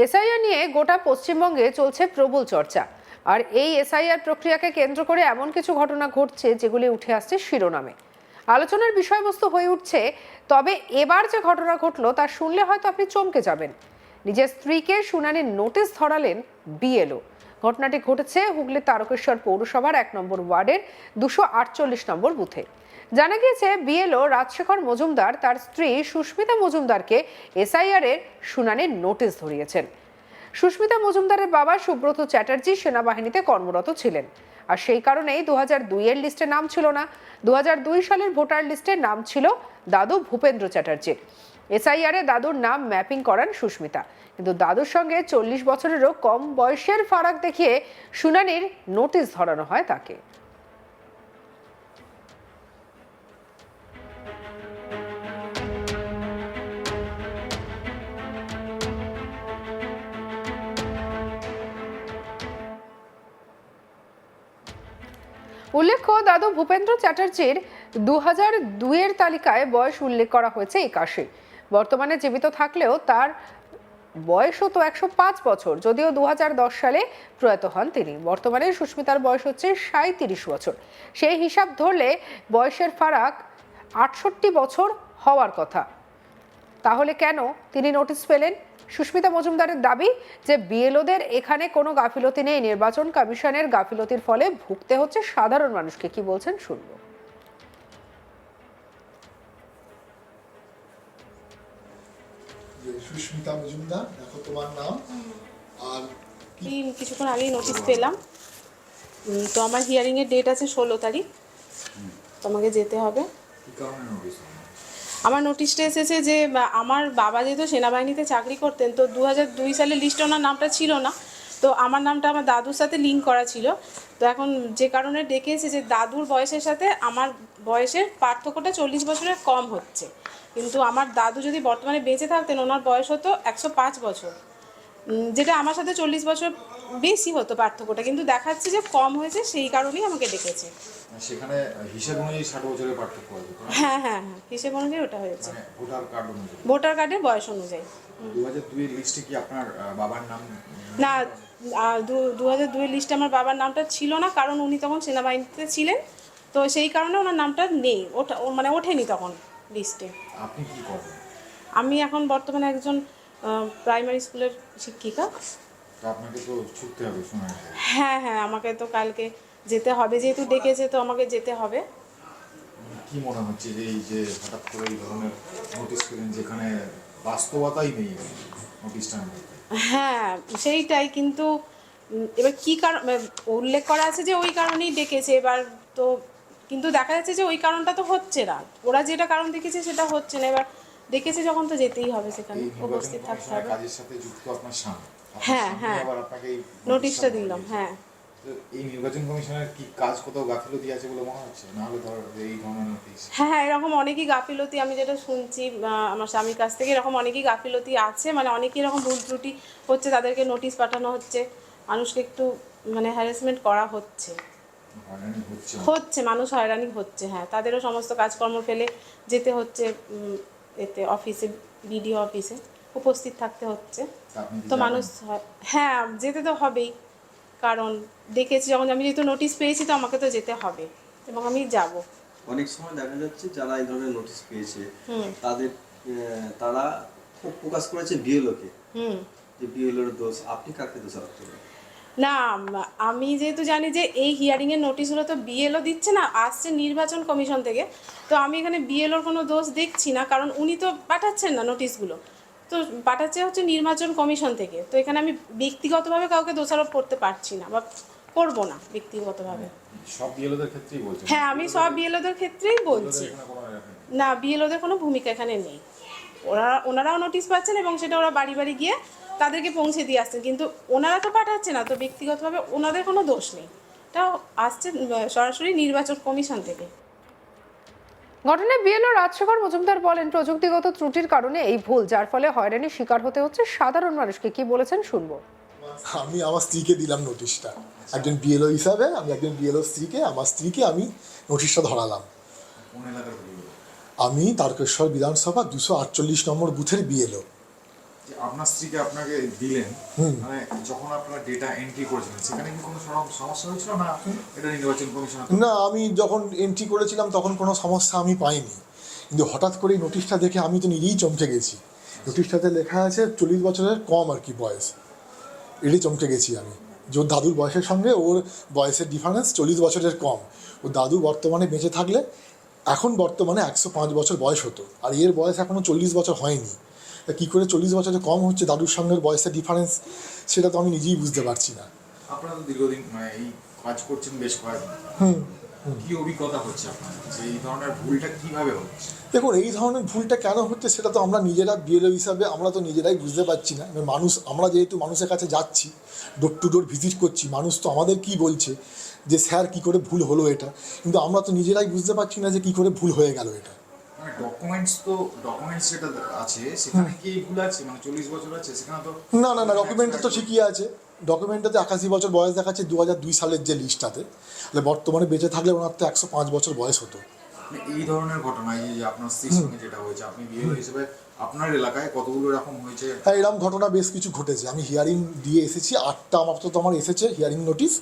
SIR নিয়ে গোটা পশ্চিমবঙ্গে চলছে প্রবল চর্চা। আর এই এসআইআর প্রক্রিয়াকে কেন্দ্র করে এমন কিছু ঘটনা ঘটছে যেগুলি উঠে আসছে শিরোনামে, আলোচনার বিষয়বস্তু হয়ে উঠছে। তবে এবার যে ঘটনা ঘটলো তা শুনলে হয়তো আপনি চমকে যাবেন। নিজের স্ত্রীকে শুনানির নোটিশ ধরালেন বিএলও। ঘটনাটি ঘটেছে হুগলির তারকেশ্বর পৌরসভার 1 নম্বর ওয়ার্ডের 248 নম্বর বুথে। জানা গিয়েছে বিএলও রাজশেখর মজুমদার তার স্ত্রী সুস্মিতা মজুমদারকে এসআইআর এর শুনানির নোটিশ ধরিয়েছেন। সুস্মিতা মজুমদারের বাবা সুব্রত চ্যাটার্জি সেনাবাহিনীতে কর্মরত ছিলেন, আর সেই কারণেই 2002 এর লিস্টে নাম ছিল না। 2002 সালের ভোটার লিস্টে নাম ছিল দাদু ভূপেন্দ্র চ্যাটার্জির। এসআইআর এ দাদুর নাম ম্যাপিং করান সুস্মিতা, কিন্তু দাদুর সঙ্গে 40 বছরেরও কম বয়সের ফারাক দেখিয়ে শুনানির নোটিশ ধরানো হয় তাকে। উল্লেখ্য, দাদু ভূপেন্দ্র চ্যাটার্জির 2002 এর তালিকায় বয়স উল্লেখ করা হয়েছে 81। বর্তমানে জীবিত থাকলেও তার বয়সও তো 105 বছর, যদিও 2010 সালে প্রয়াত হন তিনি। বর্তমানে সুস্মিতার বয়স হচ্ছে 37 বছর। সেই হিসাব ধরলে বয়সের ফারাক 68 বছর হওয়ার কথা। তাহলে কেন তিনি নোটিশ পেলেন? সুস্মিতা মজুমদারের দাবি যে বিএলওদের এখানে কোনো গাফিলতি নেই, নির্বাচন কমিশনের গাফিলতির ফলে ভুগতে হচ্ছে সাধারণ মানুষকে। কি বলছেন শুনবো। সুস্মিতা মজুমদার, দেখো তোমার নাম। আর কিছুক্ষণ আগেই নোটিশ পেলাম, তো আমার হিয়ারিং এর ডেট আছে 16 তারিখ। তোমাকে যেতে হবে। আমার নোটিশটা এসেছে যে আমার বাবা যেহেতু সেনাবাহিনীতে চাকরি করতেন, তো 2002 সালের লিস্টে ওনার নামটা ছিল না, তো আমার নামটা আমার দাদুর সাথে লিঙ্ক করা ছিল। তো এখন যে কারণে ডেকে এসেছে, দাদুর বয়সের সাথে আমার বয়সের পার্থক্যটা 40 বছরের কম হচ্ছে, কিন্তু আমার দাদু যদি বর্তমানে বেঁচে থাকতেন ওনার বয়স হতো 105 বছর, যেটা আমার সাথে 40 বছর বেশি হতো পার্থক্যটা, কিন্তু দেখাচ্ছে যে কম হয়েছে, সেই কারণেই আমাকে ডেকেছে। সেখানে হিসাব অনুযায়ী 60 বছরের পার্থক্য আছে। হ্যাঁ হ্যাঁ হ্যাঁ, হিসেব অনুযায়ী ওটা হয়েছে, মানে ভোটার কার্ড অনুযায়ী, ভোটার কার্ডের বয়স অনুযায়ী। 2002 এর লিস্টে কি আপনার বাবার নাম? না, 2002 লিস্টে আমার বাবার নামটা ছিল না, কারণ উনি তখন সেনাবাহিনীতে ছিলেন, তো সেই কারণে ওনার নামটা নেই, ওটা মানে ওঠেনি তখন লিস্টে। আপনি কি করেন? আমি এখন বর্তমানে একজন প্রাইমারি স্কুলের শিক্ষিকা। তো আপনাকে তো ছুটতে হবে শুনানি। হ্যাঁ হ্যাঁ, আমাকে তো কালকে যেতে হবে, যেহেতু ডেকেছে তো আমাকে যেতে হবে। কি মনে হচ্ছে যে এই যে হঠাৎ করে এই ধরনের নোটিশ পেলেন, যেখানে বাস্তবতাই নেই নোটিশটা নিয়ে? হ্যাঁ সেইটাই, কিন্তু এবার কী কারণ উল্লেখ করা আছে যে ওই কারণেই ডেকেছে, এবার তো কিন্তু দেখা যাচ্ছে যে ওই কারণটা তো হচ্ছে না, ওরা যেটা কারণ দেখেছে সেটা হচ্ছে না, এবার ডেকেছে যখন তো যেতেই হবে, সেখানে উপস্থিত থাকতে হবে। কাজের সাথে যুক্ত আপনার স্বামী, হ্যাঁ হ্যাঁ, আবার আপনাকে এই নোটিশটা দিলাম। হ্যাঁ, এই নির্বাচন কমিশনের কি কাজ কোথাও গাফিলতি আছে বলে মনে হচ্ছে? না হলে ধর এই ধরনের নোটিশ। হ্যাঁ হ্যাঁ, এরকম অনেকই গাফিলতি, আমি যেটা শুনছি আমার স্বামীর কাছ থেকে, এরকম অনেকই গাফিলতি আছে, মানে অনেকই এরকম ভুল ত্রুটি হচ্ছে, তাদেরকে নোটিশ পাঠানো হচ্ছে, মানুষকে একটু মানে হ্যারাসমেন্ট করা হচ্ছে, মানুষ হয়রানি হচ্ছে। হ্যাঁ, তাদেরও সমস্ত কাজকর্ম ফেলে যেতে হচ্ছে এতে অফিসে, বিডিও অফিসে উপস্থিত থাকতে হচ্ছে। তো মানুষ, হ্যাঁ যেতে তো হবেই, কারণ দেখেছি যখন, আমি যেহেতু নোটিশ পেয়েছি তো আমাকে তো যেতে হবে এবং আমি যাব। অনেক সময় দেখা যাচ্ছে যারা এই ধরনের নোটিশ পেয়েছে তাদের তারা খুব ফোকাস করেছে বিএলওকে, যে বিএলওর দোষ। আপনি কাকে দোষারোপ করবেন? না, আমি যেহেতু জানি যে এই হিয়ারিংয়ের নোটিশগুলো তো বিএলও দিচ্ছে না, আসছে নির্বাচন কমিশন থেকে, তো আমি এখানে বিএলওর কোনো দোষ দেখছি না, কারণ উনি তো পাঠাচ্ছেন না নোটিশগুলো, তো পাঠাচ্ছে হচ্ছে নির্বাচন কমিশন থেকে। তো এখানে আমি ব্যক্তিগতভাবে কাউকে দোষারোপ করতে পারছি না বা করবো না ব্যক্তিগতভাবে। সব বিএলওদের ক্ষেত্রেই বলছেন? হ্যাঁ, আমি সব বিএলওদের ক্ষেত্রেই বলছি। না, বিএলওদের কোনো ভূমিকা এখানে নেই, ওনারাও নোটিশ পাচ্ছেন এবং সেটা ওরা বাড়ি বাড়ি গিয়ে তাদেরকে পৌঁছে দিয়ে আসছেন, কিন্তু ওনারা তো পাঠাচ্ছে না, তো ব্যক্তিগতভাবে ওনাদের কোনো দোষ নেই, এটাও আসছে সরাসরি নির্বাচন কমিশন থেকে। ঘটনায় বিএলও রাজশেখর মজুমদার বলেন, প্রযুক্তিগত ত্রুটির কারণে এই ভুল, যার ফলে হয়রানির শিকার হতে হচ্ছে সাধারণ মানুষকে। কি বলেছেন শুনবো। আমি আমার স্ত্রীকে দিলাম নোটিশটা, একজন বিএলও হিসাবে আমি একজন বিএলও স্ত্রীকে, আমার স্ত্রীকে আমি নোটিশটা ধরালাম। কোন এলাকার বিএলও? আমি তারকেশ্বর বিধানসভা 248 নম্বর বুথের বিএলও। আপনার স্ত্রীকে আপনাকে দিলেন, মানে যখন আপনারা ডেটা এন্ট্রি করেছিলেন সেখানে কি কোনো সমস্যা হয়েছিল না এটা নির্বাচন কমিশন? না, আমি যখন এন্ট্রি করেছিলাম তখন কোনো সমস্যা আমি পাইনি, কিন্তু হঠাৎ করে নোটিশটা দেখে আমি তো নিজেই চমকে গেছি। নোটিশটাতে লেখা আছে 40 বছরের কম আর কি বয়স, এটাই চমকে গেছি আমি। যে ওর দাদুর বয়সের সঙ্গে ওর বয়সের ডিফারেন্স 40 বছরের কম। ওর দাদু বর্তমানে বেঁচে থাকলে এখন বর্তমানে 105 বছর বয়স হতো, আর এর বয়স এখনও 40 বছর হয়নি। তা কী করে 40 বছরের কম হচ্ছে দাদুর সঙ্গে বয়সের ডিফারেন্স, সেটা তো আমি নিজেই বুঝতে পারছি না। আপনারা তো দীর্ঘদিন মানে এই কাজ করছেন বেশ কয়েকদিন, কি অভিজ্ঞতা হচ্ছে আপনার যে এই ধরনের ভুলটা কিভাবে হচ্ছে? দেখুন, এই ধরনের ভুলটা কেন হচ্ছে সেটা তো আমরা নিজেরা বিএলও হিসাবে আমরা তো নিজেরাই বুঝতে পারছি না। এবার মানুষ, আমরা যেহেতু মানুষের কাছে যাচ্ছি, ডোর টু ডোর ভিজিট করছি, মানুষ তো আমাদের কি বলছে যে স্যার কী করে ভুল হলো এটা, কিন্তু আমরা তো নিজেরাই বুঝতে পারছি না যে কী করে ভুল হয়ে গেল এটা। মানে ডকুমেন্টস যেটা আছে সেখানে কি এই ভুল আছে? মানে 40 বছর আছে সেখানে তো না না না, ডকুমেন্টে তো ঠিকই আছে। ডকুমেন্টটাতে 81 বছর বয়স দেখাচ্ছে 2002 সালের যে লিস্টটাতে। তাহলে বর্তমানে বেঁচে থাকলে ওনার তো 105 বছর বয়স হতো। মানে এই ধরনের ঘটনা, এই যে আপনার স্ত্রীর সঙ্গে যেটা হয়েছে, আপনি বিএলও হিসেবে আপনার এলাকায় কতগুলো এরকম হয়েছে? হ্যাঁ, এরকম ঘটনা বেশ কিছু ঘটেছে। আমি হিয়ারিং দিয়ে এসেছি, 8টা আপাতত আমার এসেছে হিয়ারিং নোটিশ,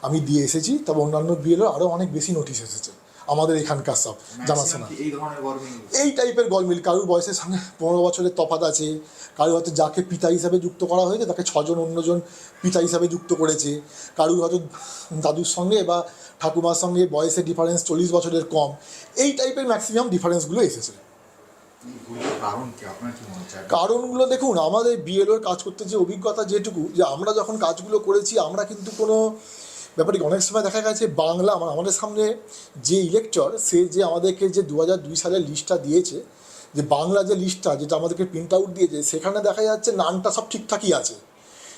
আমি দিয়ে এসেছি। তবে অন্যান্য বিএলও আরও অনেক বেশি নোটিশ এসেছে আমাদের এখানকার সব জানাশোনা। এই ধরনের গরমিল, এই টাইপের গরমিল, কারুর বয়সের সঙ্গে 15 বছরের তফাৎ আছে, কারুর হয়তো যাকে পিতা হিসাবে যুক্ত করা হয়েছে তাকে 6 জন অন্যজন পিতা হিসাবে যুক্ত করেছে, কারুর হয়তো দাদুর সঙ্গে বা ঠাকুমার সঙ্গে বয়সের ডিফারেন্স 40 বছরের কম। এই টাইপের ম্যাক্সিমাম ডিফারেন্সগুলো এসেছে। এই ভুলের কারণ কি আপনার কি মনে হচ্ছে? কারণগুলো দেখুন, আমাদের বিএলওর কাজ করতে যে অভিজ্ঞতা যেটুকু, যে আমরা যখন কাজগুলো করেছি আমরা কিন্তু কোনো ব্যাপারে অনেক সময় দেখা গেছে বাংলা আমাদের সামনে যে ইলেকটর সে যে আমাদেরকে যে 2002 সালের লিস্টটা দিয়েছে, যে বাংলা যে লিস্টটা যেটা আমাদেরকে প্রিন্ট আউট দিয়েছে, সেখানে দেখা যাচ্ছে নামটা সব ঠিকঠাকই আছে।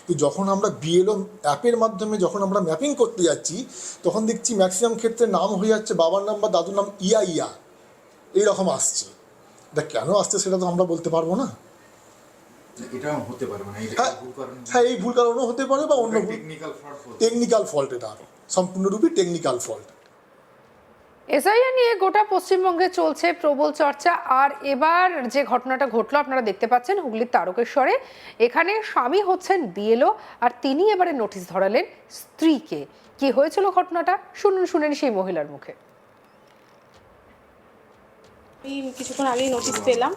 তো যখন আমরা বিএলও অ্যাপের মাধ্যমে যখন আমরা ম্যাপিং করতে যাচ্ছি, তখন দেখছি ম্যাক্সিমাম ক্ষেত্রে নাম হয়ে যাচ্ছে বাবার নাম বা দাদুর নাম ইয়া এইরকম আসছে। এটা কেন আসছে সেটা তো আমরা বলতে পারবো না। এটাও হতে পারে, মানে হ্যাঁ ভুল কারণ, হ্যাঁ, এই ভুল কারণও হতে পারে বা অন্য টেকনিক্যাল ফল্ট। টেকনিক্যাল ফল্ট, এটা সম্পূর্ণরূপে টেকনিক্যাল ফল্ট। এসআইআর নিয়ে গোটা পশ্চিমবঙ্গে চলছে প্রবল চর্চা। আর এবার যে ঘটনাটা ঘটলো আপনারা দেখতে পাচ্ছেন হুগলির তারকেশ্বরে, এখানে স্বামী হচ্ছেন বিএলও আর তিনি এবারে নোটিশ ধরালেন স্ত্রীকে। কি হয়েছিল ঘটনাটা শুনেন সেই মহিলার মুখে। আমি কিছুক্ষণ আগেই নোটিশ পেলাম,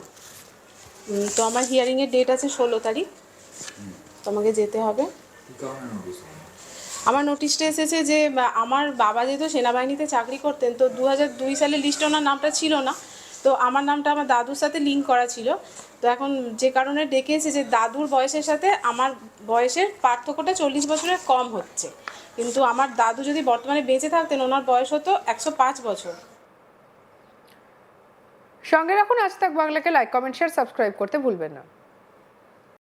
তো আমার হিয়ারিংয়ের ডেট আছে 16 তারিখ, তোমাকে যেতে হবে। কি কারণে নোটিশ? আমার নোটিশটা এসেছে যে আমার বাবা যেহেতু সেনাবাহিনীতে চাকরি করতেন, তো 2002 সালের লিস্টে ওনার নামটা ছিল না, তো আমার নামটা আমার দাদুর সাথে লিঙ্ক করা ছিল। তো এখন যে কারণে ডেকে এসেছে, দাদুর বয়সের সাথে আমার বয়সের পার্থক্যটা 40 বছরের কম হচ্ছে, কিন্তু আমার দাদু যদি বর্তমানে বেঁচে থাকতেন ওনার বয়স হতো 105 বছর। সঙ্গে রাখুন আজ তাক বাংলাকে, লাইক কমেন্ট শেয়ার সাবস্ক্রাইব করতে ভুলবেন না।